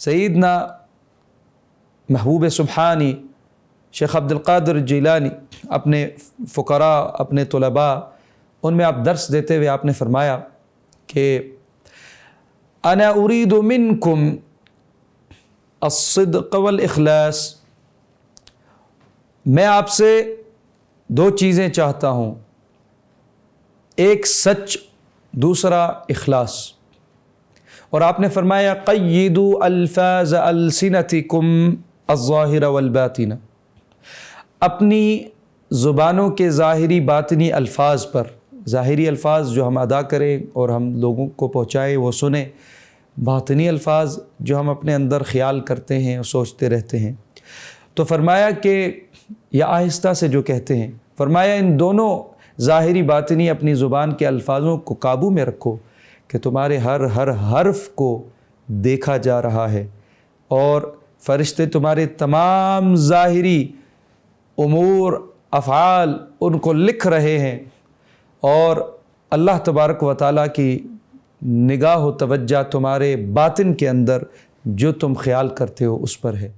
سیدنا محبوب سبحانی شیخ عبد القادر جیلانی اپنے فقراء، اپنے طلباء، ان میں آپ درس دیتے ہوئے آپ نے فرمایا کہ انا اريد منکم الصدق والاخلاص، میں آپ سے دو چیزیں چاہتا ہوں، ایک سچ، دوسرا اخلاص۔ اور آپ نے فرمایا قیدوا الفاظ السنتکم الظاہر والباطن، اپنی زبانوں کے ظاہری باطنی الفاظ پر، ظاہری الفاظ جو ہم ادا کریں اور ہم لوگوں کو پہنچائیں وہ سنیں، باطنی الفاظ جو ہم اپنے اندر خیال کرتے ہیں اور سوچتے رہتے ہیں۔ تو فرمایا کہ یا آہستہ سے جو کہتے ہیں، فرمایا ان دونوں ظاہری باطنی اپنی زبان کے الفاظوں کو قابو میں رکھو کہ تمہارے ہر حرف کو دیکھا جا رہا ہے اور فرشتے تمہارے تمام ظاہری امور افعال ان کو لکھ رہے ہیں، اور اللہ تبارک و تعالیٰ کی نگاہ و توجہ تمہارے باطن کے اندر جو تم خیال کرتے ہو اس پر ہے۔